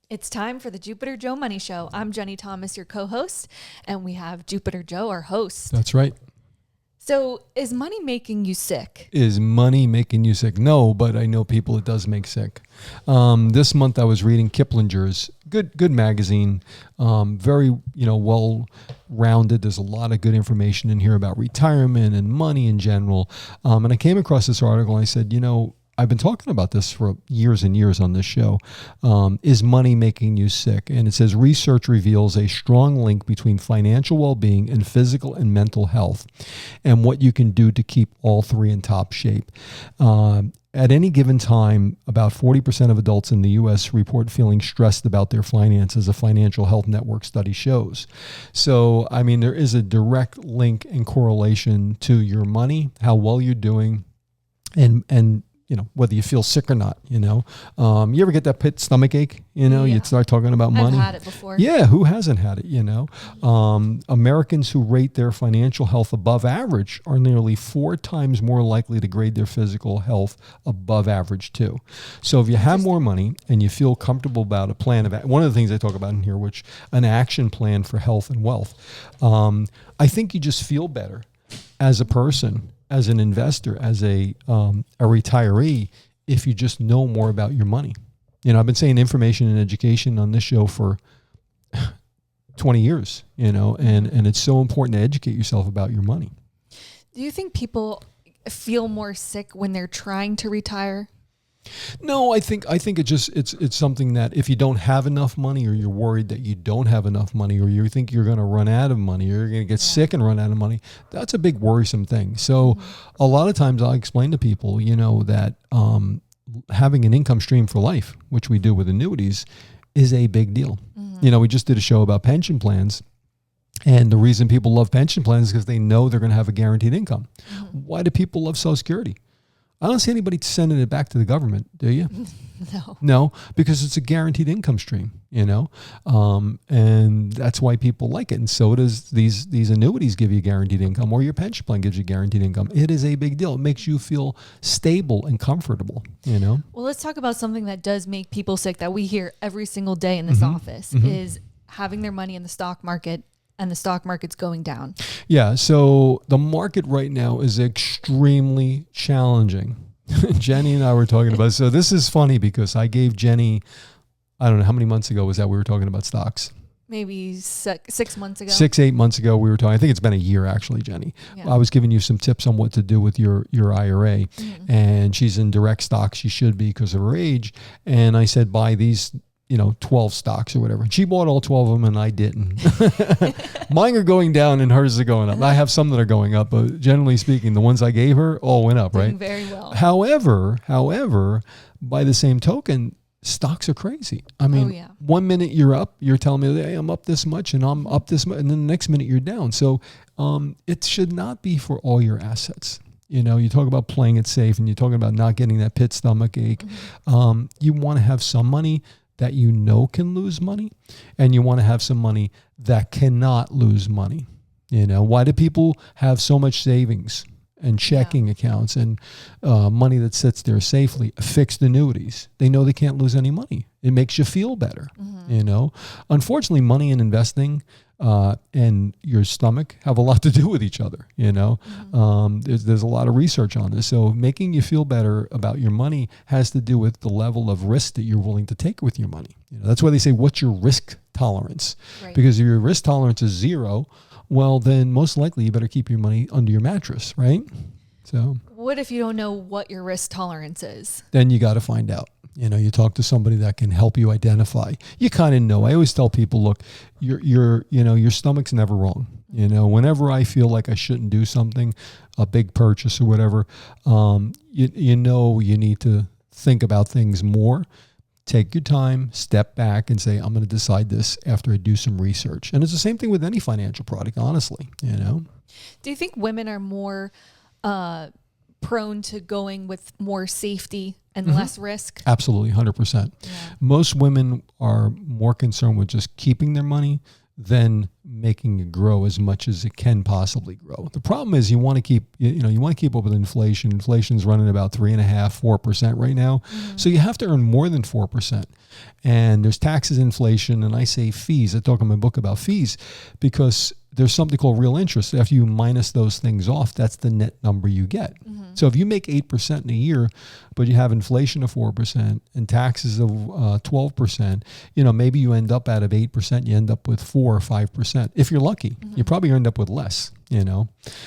It's time for the Jupiter Joe Money Show. I'm Jenny Thomas, your co-host, and we have Jupiter Joe, our host. That's right. So is money making you sick? Is money making you sick? No, but I know people it does make sick. This month I was reading Kiplinger's good magazine, very well-rounded. There's a lot of good information in here about retirement and money in general. And I came across this article and I said, I've been talking about this for years and years on this show. Is money making you sick? And it says research reveals a strong link between financial well-being and physical and mental health, and what you can do to keep all three in top shape. At any given time, about 40% of adults in the U.S. report feeling stressed about their finances, a Financial Health Network study shows. So, there is a direct link and correlation to your money, how well you're doing, and whether you feel sick or not, you ever get that pit stomach ache, you start talking about money. I've had it before. Yeah. Who hasn't had it, Americans who rate their financial health above average are nearly 4 times more likely to grade their physical health above average too. So if you have more money and you feel comfortable about a plan of, one of the things I talk about in here, which an action plan for health and wealth, I think you just feel better as a person, as an investor, as a retiree, if you just know more about your money. I've been saying information and education on this show for 20 years, and it's so important to educate yourself about your money. Do you think people feel more sick when they're trying to retire? No, I think it's something that if you don't have enough money, or you're worried that you don't have enough money, or you think you're going to run out of money, or you're going to get sick and run out of money, that's a big worrisome thing. So a lot of times I'll explain to people, that having an income stream for life, which we do with annuities, is a big deal. We just did a show about pension plans. And the reason people love pension plans is because they know they're going to have a guaranteed income. Why do people love Social Security? I don't see anybody sending it back to the government, do you? No, because it's a guaranteed income stream, and that's why people like it. And so does these annuities give you guaranteed income, or your pension plan gives you guaranteed income. It is a big deal. It makes you feel stable and comfortable, Well, let's talk about something that does make people sick that we hear every single day in this office is having their money in the stock market, and the stock market's going down. Yeah, so the market right now is extremely challenging. Jenny and I were talking about it. So this is funny because I gave Jenny, I don't know how many months ago was that we were talking about stocks. Maybe 6 months ago. 8 months ago we were talking. I think it's been a year actually, Jenny. Yeah. I was giving you some tips on what to do with your IRA, and she's in direct stocks. She should be because of her age. And I said, buy these 12 stocks or whatever. And she bought all 12 of them and I didn't. Mine are going down and hers are going up. I have some that are going up, but generally speaking, the ones I gave her all went up, right? Doing very well. However, by the same token, stocks are crazy. 1 minute you're up, you're telling me, hey, I'm up this much and I'm up this much. And then the next minute you're down. So it should not be for all your assets. You talk about playing it safe and you're talking about not getting that pit stomach ache. You want to have some money that can lose money, and you want to have some money that cannot lose money. Why do people have so much savings and checking accounts and money that sits there safely? Fixed annuities. They know they can't lose any money. It makes you feel better. Unfortunately, money and investing and your stomach have a lot to do with each other. There's a lot of research on this. So making you feel better about your money has to do with the level of risk that you're willing to take with your money. That's why they say, what's your risk tolerance? Right. Because if your risk tolerance is 0, well, then most likely you better keep your money under your mattress, right? So what if you don't know what your risk tolerance is? Then you got to find out. You talk to somebody that can help you identify. You kind of know. I always tell people, look, your stomach's never wrong. Whenever I feel like I shouldn't do something, a big purchase or whatever, you need to think about things more. Take your time, step back and say, I'm going to decide this after I do some research. And it's the same thing with any financial product, honestly, Do you think women are more prone to going with more safety and less risk? Absolutely, 100%. Yeah. Most women are more concerned with just keeping their money than making it grow as much as it can possibly grow. The problem is you want to keep up with inflation. Inflation's running about 3.5%, 4% right now. Mm-hmm. So you have to earn more than 4%. And there's taxes, inflation, and I say fees. I talk in my book about fees because there's something called real interest. After you minus those things off, that's the net number you get. Mm-hmm. So if you make 8% in a year, but you have inflation of 4% and taxes of 12%, maybe you end up out of 8%, you end up with 4 or 5%. If you're lucky, mm-hmm. you probably end up with less,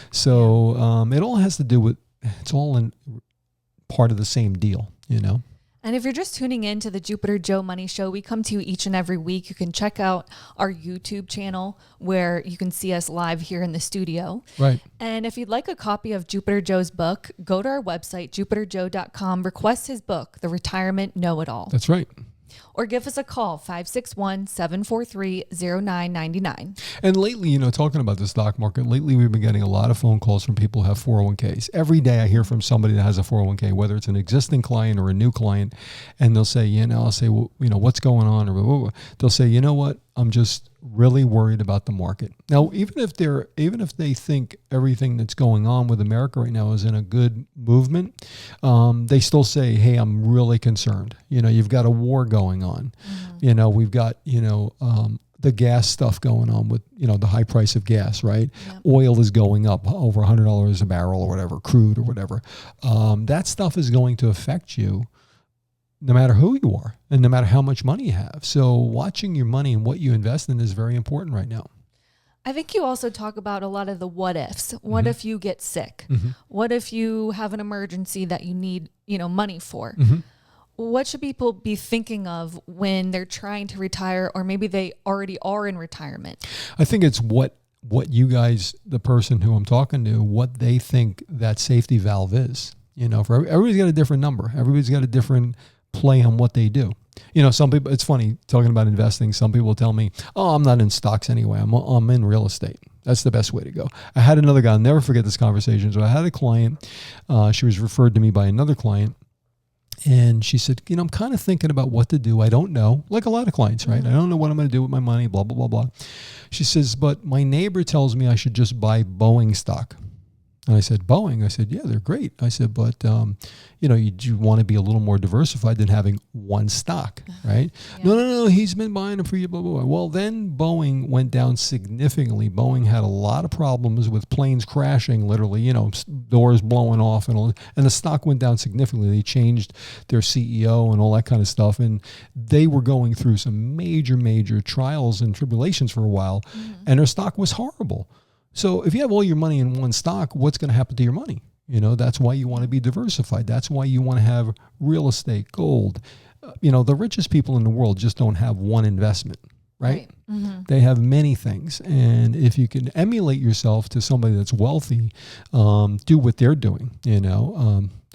So it all has to do with, it's all in part of the same deal, And if you're just tuning in to the Jupiter Joe Money Show, we come to you each and every week. You can check out our YouTube channel where you can see us live here in the studio. Right. And if you'd like a copy of Jupiter Joe's book, go to our website, jupiterjoe.com, request his book, The Retirement Know-It-All. That's right. Or give us a call, 561-743-0999. And lately, talking about the stock market, lately we've been getting a lot of phone calls from people who have 401ks. Every day I hear from somebody that has a 401k, whether it's an existing client or a new client, and they'll say, I'll say, well, what's going on? Or they'll say, you know what? I'm just really worried about the market. Now, even if they think everything that's going on with America right now is in a good movement, they still say, hey, I'm really concerned. You've got a war going on. Mm-hmm. We've got, the gas stuff going on with, the high price of gas, right? Yeah. Oil is going up over $100 a barrel or whatever, crude or whatever. That stuff is going to affect you no matter who you are and no matter how much money you have. So watching your money and what you invest in is very important right now. I think you also talk about a lot of the what ifs. What Mm-hmm. if you get sick? Mm-hmm. What if you have an emergency that you need, money for? Mm-hmm. What should people be thinking of when they're trying to retire, or maybe they already are in retirement? I think it's what you guys, the person who I'm talking to, what they think that safety valve is. For everybody's got a different number. Everybody's got a different play on what they do. Some people, it's funny talking about investing. Some people tell me, oh, I'm not in stocks anyway. I'm in real estate. That's the best way to go. I had another guy, I'll never forget this conversation. So I had a client, she was referred to me by another client. And she said, I'm kind of thinking about what to do. I don't know. Like a lot of clients, right? I don't know what I'm going to do with my money, blah, blah, blah, blah. She says, but my neighbor tells me I should just buy Boeing stock. And I said, Boeing? I said, yeah, they're great. I said, but, you want to be a little more diversified than having one stock, right? Yeah. No, he's been buying them for you, blah, blah, blah. Well, then Boeing went down significantly. Boeing had a lot of problems with planes crashing, literally, doors blowing off and all, and the stock went down significantly. They changed their CEO and all that kind of stuff. And they were going through some major, major trials and tribulations for a while. Mm-hmm. And their stock was horrible. So if you have all your money in one stock, what's going to happen to your money? That's why you want to be diversified. That's why you want to have real estate, gold. The richest people in the world just don't have one investment, right? Mm-hmm. They have many things. And if you can emulate yourself to somebody that's wealthy, do what they're doing,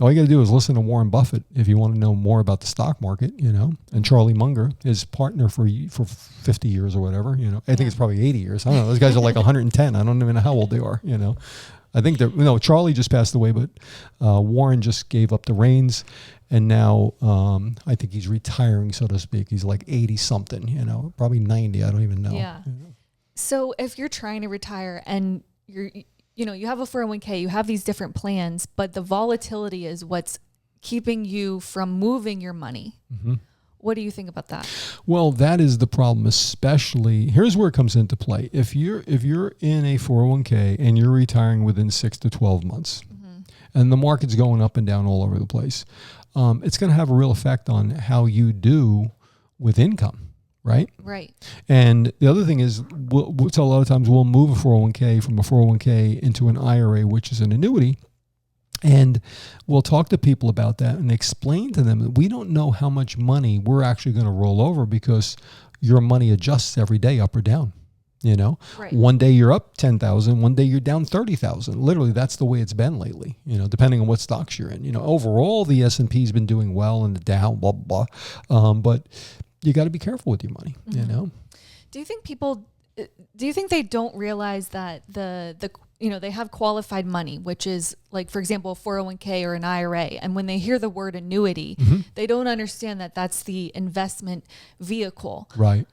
all you got to do is listen to Warren Buffett if you want to know more about the stock market, and Charlie Munger, his partner for 50 years or whatever, I think it's probably 80 years. I don't know. Those guys are like 110. I don't even know how old they are, I think Charlie just passed away, but Warren just gave up the reins. And now I think he's retiring, so to speak. He's like 80 something, probably 90. I don't even know. Yeah. So if you're trying to retire and you have a 401k, you have these different plans, but the volatility is what's keeping you from moving your money. Mm-hmm. What do you think about that? Well, that is the problem, especially, here's where it comes into play. If you're in a 401k and you're retiring within 6 to 12 months, mm-hmm. and the market's going up and down all over the place, it's going to have a real effect on how you do with income. Right? Right. And the other thing is, so a lot of times we'll move a 401k from a 401k into an IRA, which is an annuity. And we'll talk to people about that and explain to them that we don't know how much money we're actually going to roll over because your money adjusts every day up or down. Right. One day you're up 10,000, one day you're down 30,000. Literally, that's the way it's been lately, depending on what stocks you're in. Overall, the S&P's been doing well and the Dow, blah, blah, blah. But you got to be careful with your money, mm-hmm. Do you think they don't realize that they have qualified money, which is like, for example, a 401k or an IRA. And when they hear the word annuity, mm-hmm. they don't understand that that's the investment vehicle. Right.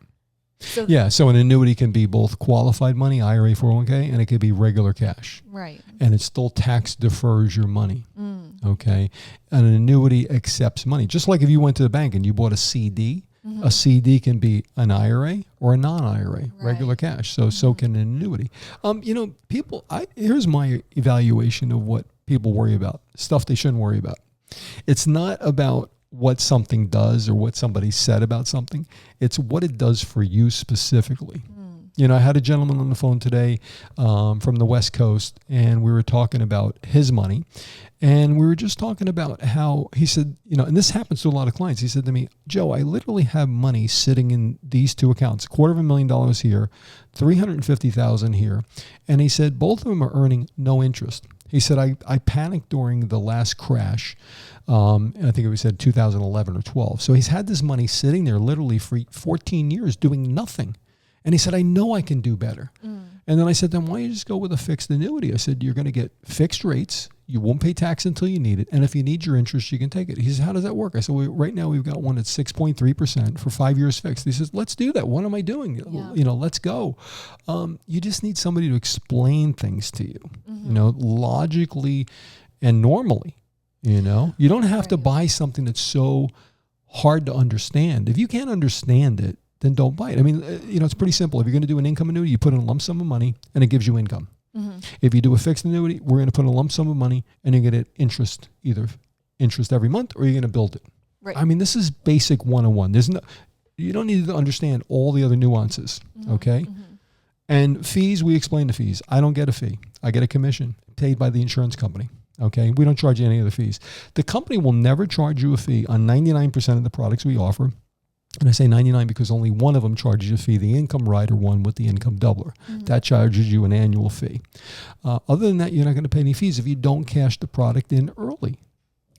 So an annuity can be both qualified money, IRA, 401k, and it could be regular cash. Right. And it still tax defers your money. Okay. And an annuity accepts money. Just like if you went to the bank and you bought a CD, a CD can be an IRA or a non-IRA, regular cash. So can an annuity. Here's my evaluation of what people worry about, stuff they shouldn't worry about. It's not about what something does or what somebody said about something. It's what it does for you specifically. I had a gentleman on the phone today from the West Coast, and we were talking about his money. And we were just talking about how he said, and this happens to a lot of clients. He said to me, Joe, I literally have money sitting in these two accounts, $250,000 here, $350,000 here. And he said, both of them are earning no interest. He said, I panicked during the last crash. I think it was said 2011 or 12. So he's had this money sitting there literally for 14 years doing nothing. And he said, I know I can do better. And then I said, then why don't you just go with a fixed annuity? I said, you're going to get fixed rates. You won't pay tax until you need it. And if you need your interest, you can take it. He said, how does that work? I said, well, right now we've got one at 6.3% for 5 years fixed. He says, let's do that. What am I doing? Let's go. You just need somebody to explain things to you, logically and normally. You don't have to buy something that's so hard to understand. If you can't understand it, then don't buy it. I mean, it's pretty simple. If you're going to do an income annuity, you put in a lump sum of money and it gives you income. If you do a fixed annuity, we're going to put in a lump sum of money and you get interest, either interest every month or you're going to build it. Right. I mean, this is basic 101. You don't need to understand all the other nuances. Okay. And fees, we explain the fees. I don't get a fee. I get a commission paid by the insurance company. Okay. We don't charge you any of the fees. The company will never charge you a fee on 99% of the products we offer. And I say 99 because only one of them charges you a fee, the income rider one with the income doubler. That charges you an annual fee. Other than that, you're not going to pay any fees if you don't cash the product in early.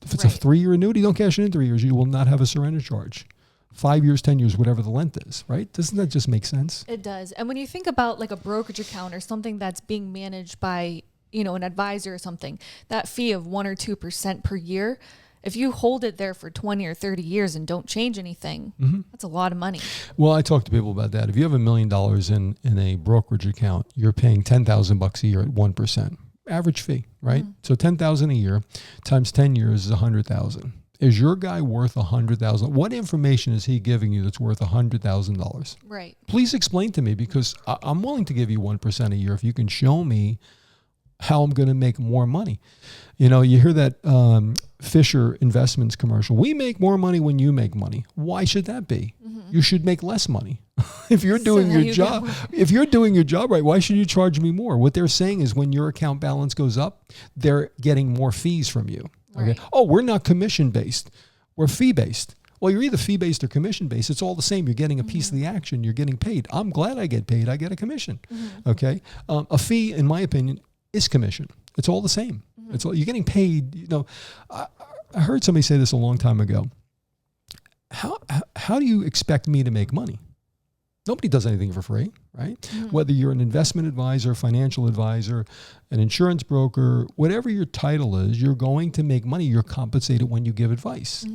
If it's a 3-year annuity, don't cash it in 3 years. You will not have a surrender charge. 5 years, 10 years, whatever the length is, right? Doesn't that just make sense? It does. And when you think about like a brokerage account or something that's being managed by, an advisor or something, that fee of 1 or 2% per year, if you hold it there for 20 or 30 years and don't change anything, that's a lot of money. Well, I talk to people about that. If you have $1 million in a brokerage account, you're paying $10,000 a year at 1%. Average fee, right? So $10,000 a year times 10 years is $100,000. Is your guy worth $100,000? What information is he giving you that's worth $100,000? Right. Please explain to me, because I'm willing to give you 1% a year if you can show me how I'm going to make more money. You hear that Fisher Investments commercial. We make more money when you make money. Why should that be? You should make less money. If you're doing your job, right, why should you charge me more? What they're saying is when your account balance goes up, they're getting more fees from you. Okay. Right. Oh, we're not commission based. We're fee based. Well, you're either fee based or commission based. It's all the same. You're getting a piece of the action. You're getting paid. I'm glad I get paid. I get a commission. Okay. A fee, in my opinion, is commission. It's all the same. It's all, you're getting paid. I heard somebody say this a long time ago. How do you expect me to make money? Nobody does anything for free, right? Whether you're an investment advisor, financial advisor, an insurance broker, whatever your title is, you're going to make money. You're compensated when you give advice.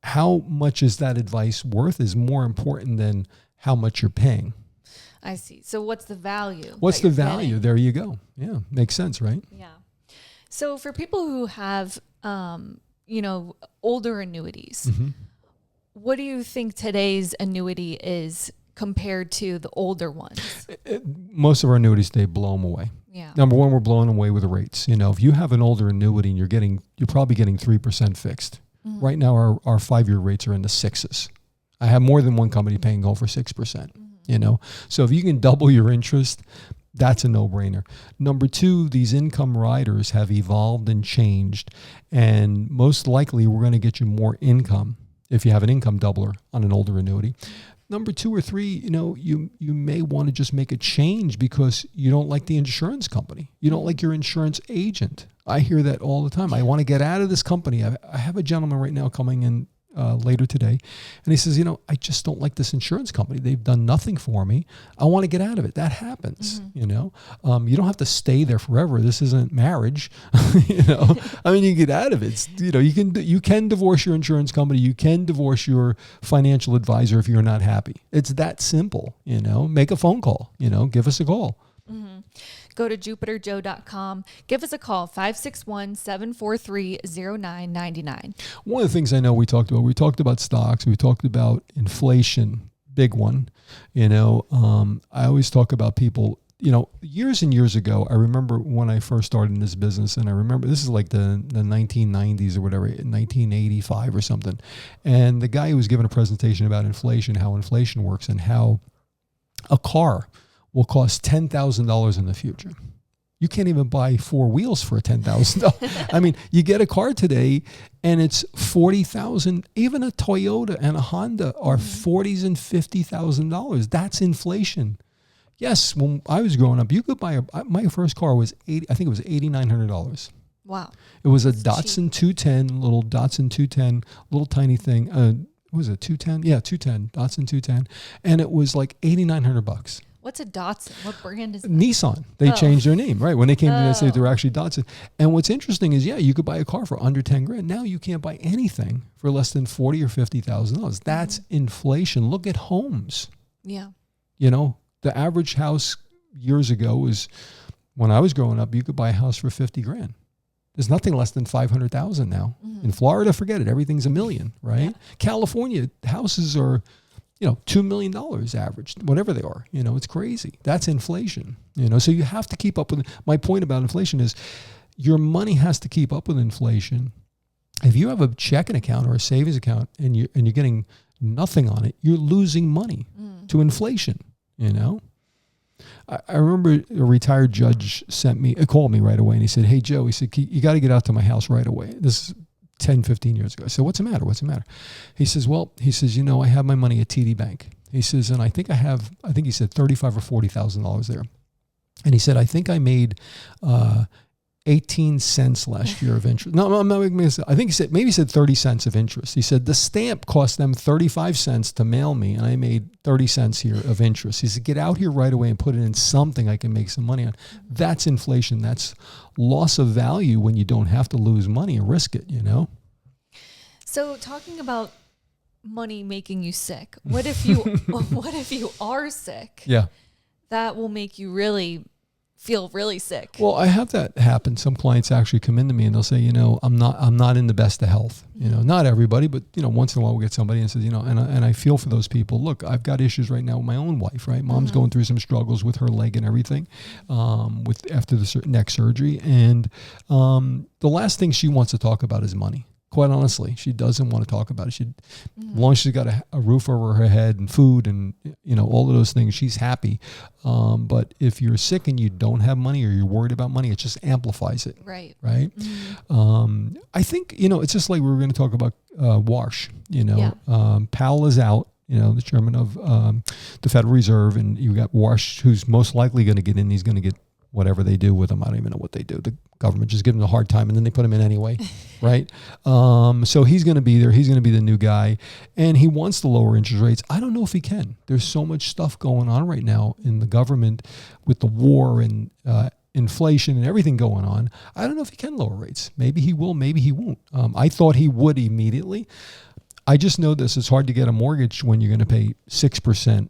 How much is that advice worth is more important than how much you're paying. I see. So what's the value? What's the value? Getting? There you go. Yeah. Makes sense, right? Yeah. So for people who have, older annuities, what do you think today's annuity is compared to the older ones? Most of our annuities, they blow them away. Yeah. Number one, we're blowing them away with the rates. If you have an older annuity and you're probably getting 3% fixed. Right now, our 5-year rates are in the 6s. I have more than one company paying over 6%. So if you can double your interest, that's a no-brainer. Number two, these income riders have evolved and changed, and most likely we're going to get you more income if you have an income doubler on an older annuity. Number 2 or 3, you may want to just make a change because you don't like the insurance company. You don't like your insurance agent. I hear that all the time. I want to get out of this company. I have a gentleman right now coming in later today. And he says, I just don't like this insurance company. They've done nothing for me. I want to get out of it. That happens, You don't have to stay there forever. This isn't marriage, I mean, you get out of it. It's, you can divorce your insurance company. You can divorce your financial advisor if you're not happy. It's that simple, make a phone call, give us a call. Mm-hmm. Go to jupiterjoe.com. Give us a call, 561-743-0999. One of the things I know we talked about stocks. We talked about inflation, big one. I always talk about people, years and years ago, I remember when I first started in this business, and I remember this is like the 1990s or whatever, 1985 or something. And the guy who was giving a presentation about inflation, how inflation works, and how a car will cost $10,000 in the future. You can't even buy 4 wheels for $10,000. I mean, you get a car today and it's $40,000. Even a Toyota and a Honda are $40,000 and $50,000. That's inflation. Yes, when I was growing up, you could buy my first car was I think it was $8,900. Wow. It was a Datsun 210, little Datsun 210, little tiny thing. What was it, 210? Yeah, 210, Datsun 210. And it was like $8,900. What's a Datsun? What brand is that? Nissan. They changed their name, right? When they came to the United States, they were actually Datsun. And what's interesting is, you could buy a car for under 10 grand. Now you can't buy anything for less than $40,000 or $50,000. That's inflation. Look at homes. Yeah. The average house years ago was, when I was growing up, you could buy a house for 50 grand. There's nothing less than 500,000 now. Mm-hmm. In Florida, forget it. Everything's $1 million, right? Yeah. California, houses are, $2 million average, whatever they are. It's crazy. That's inflation. So you have to keep up with it. My point about inflation is your money has to keep up with inflation. If you have a checking account or a savings account and you're getting nothing on it, you're losing money to inflation. I remember a retired judge called me right away, and he said, "Hey, Joe," he said, "you got to get out to my house right away." This is 10, 15 years ago. I said, "What's the matter? What's the matter?" He says, I have my money at TD Bank. He says, and I think he said $35,000 or $40,000 there. And he said, I think I made 18 cents last year of interest. No, I'm not making this. I think he said 30 cents of interest. He said the stamp cost them 35 cents to mail me, and I made 30 cents here of interest. He said, get out here right away and put it in something I can make some money on. That's inflation. That's loss of value when you don't have to lose money and risk it, So talking about money making you sick, what if you are sick? Yeah. That will make you really feel really sick. Well, I have that happen. Some clients actually come into me and they'll say, I'm not in the best of health. Not everybody, but once in a while we'll get somebody and says, and I feel for those people. Look, I've got issues right now with my own wife, right? Mom's going through some struggles with her leg and everything, after the neck surgery. And the last thing she wants to talk about is money. Quite honestly, she doesn't want to talk about it. As long as she's got a roof over her head and food and, all of those things, she's happy. But if you're sick and you don't have money or you're worried about money, it just amplifies it. Right. Right. Mm-hmm. I think, it's just like we were going to talk about Warsh. Powell is out. The chairman of the Federal Reserve, and you got Warsh, who's most likely going to get in. He's going to get whatever they do with him. I don't even know what they do. The government just gives him a hard time and then they put him in anyway, right? So he's going to be there. He's going to be the new guy, and he wants to lower interest rates. I don't know if he can. There's so much stuff going on right now in the government with the war and inflation and everything going on. I don't know if he can lower rates. Maybe he will, maybe he won't. I thought he would immediately. I just know this. It's hard to get a mortgage when you're going to pay 6%,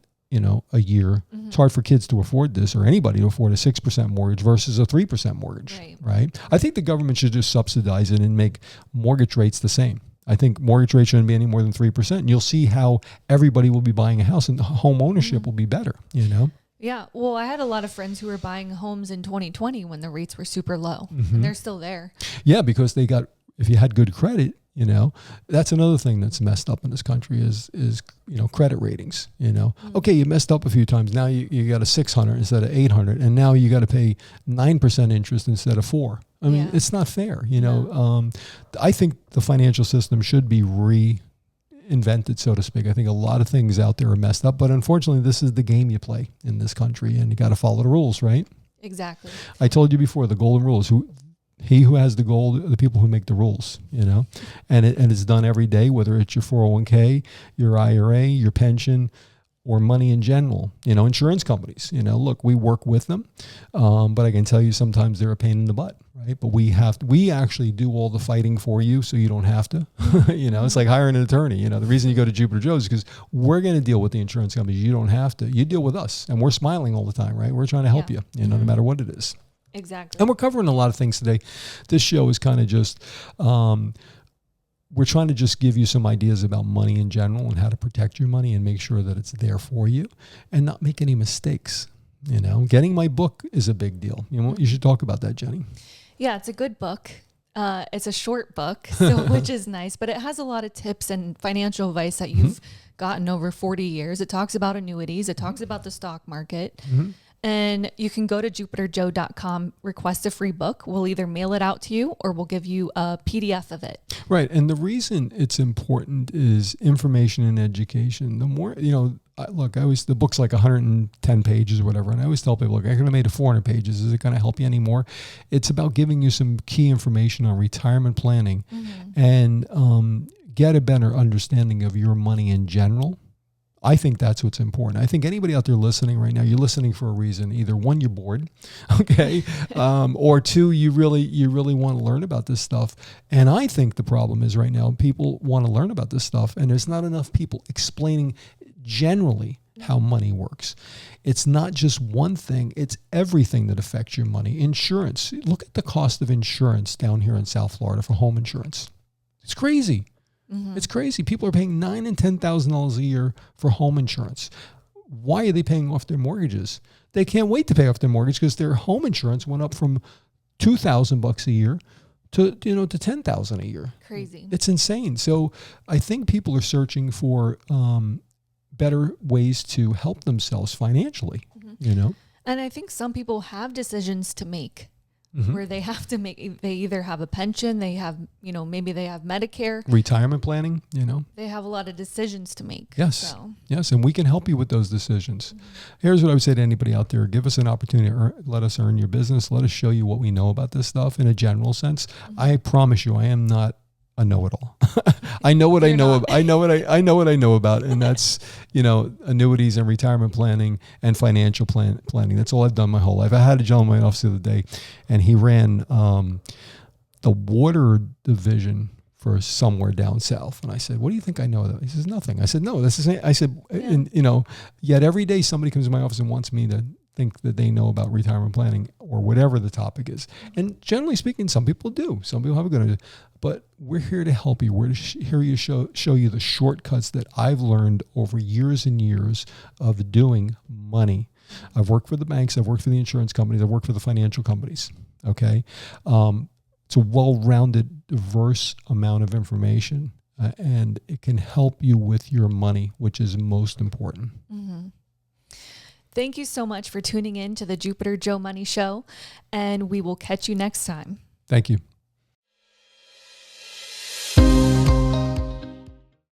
a year. Mm-hmm. It's hard for kids to afford this, or anybody to afford a 6% mortgage versus a 3% mortgage, right? I think the government should just subsidize it and make mortgage rates the same. I think mortgage rates shouldn't be any more than 3%. And you'll see how everybody will be buying a house, and home ownership will be better, Yeah. Well, I had a lot of friends who were buying homes in 2020 when the rates were super low, and they're still there. Yeah, because if you had good credit, that's another thing that's messed up in this country is credit ratings. Okay, you messed up a few times. Now you got a 600 instead of 800, and now you got to pay 9% interest instead of 4%. I mean, it's not fair. I think the financial system should be reinvented, so to speak. I think a lot of things out there are messed up, but unfortunately, this is the game you play in this country, and you got to follow the rules, right? Exactly. I told you before, the golden rules. He who has the goal, the people who make the rules, and it's done every day, whether it's your 401k, your IRA, your pension, or money in general. Insurance companies, look, we work with them, but I can tell you sometimes they're a pain in the butt, right? But we actually do all the fighting for you, so you don't have to. It's like hiring an attorney. The reason you go to Jupiter Joe's is because we're going to deal with the insurance companies. You don't have to. You deal with us, and we're smiling all the time, right? We're trying to help you, no matter what it is. Exactly. And we're covering a lot of things today. This show is kind of just, we're trying to just give you some ideas about money in general and how to protect your money and make sure that it's there for you and not make any mistakes. Getting my book is a big deal. You should talk about that, Jenny. Yeah, it's a good book. It's a short book, which is nice, but it has a lot of tips and financial advice that you've gotten over 40 years. It talks about annuities. It talks about the stock market. And you can go to jupiterjoe.com, request a free book. We'll either mail it out to you or we'll give you a PDF of it. Right. And the reason it's important is information and education. The more, the book's like 110 pages or whatever. And I always tell people, look, I could have made it 400 pages. Is it going to help you anymore? It's about giving you some key information on retirement planning and get a better understanding of your money in general. I think that's what's important. I think anybody out there listening right now, you're listening for a reason. Either one, you're bored, okay, or two, you really want to learn about this stuff. And I think the problem is right now, people want to learn about this stuff, and there's not enough people explaining generally how money works. It's not just one thing; it's everything that affects your money. Insurance. Look at the cost of insurance down here in South Florida for home insurance. It's crazy. It's crazy. People are paying $9,000 and $10,000 a year for home insurance. Why are they paying off their mortgages? They can't wait to pay off their mortgage because their home insurance went up from $2,000 a year to $10,000 a year. Crazy. It's insane. So I think people are searching for better ways to help themselves financially. And I think some people have decisions to make. Where they have to they either have a pension, they have, maybe they have Medicare. Retirement planning, They have a lot of decisions to make. Yes. Yes. And we can help you with those decisions. Here's what I would say to anybody out there. Give us an opportunity to let us earn your business. Let us show you what we know about this stuff in a general sense. I promise you, I am not a know-it-all. I know what I know. I know what I know about, and that's annuities and retirement planning and financial planning. That's all I've done my whole life. I had a gentleman in my office the other day, and he ran the water division for somewhere down south. And I said, "What do you think I know?" He says, "Nothing." I said, "No, this is." I said, and yet every day somebody comes to my office and wants me to think that they know about retirement planning or whatever the topic is. And generally speaking, some people do. Some people have a good idea. But we're here to help you. We're here to show you the shortcuts that I've learned over years and years of doing money. I've worked for the banks. I've worked for the insurance companies. I've worked for the financial companies. Okay. It's a well-rounded, diverse amount of information, and it can help you with your money, which is most important. Mm-hmm. Thank you so much for tuning in to the Jupiter Joe Money Show, and we will catch you next time. Thank you.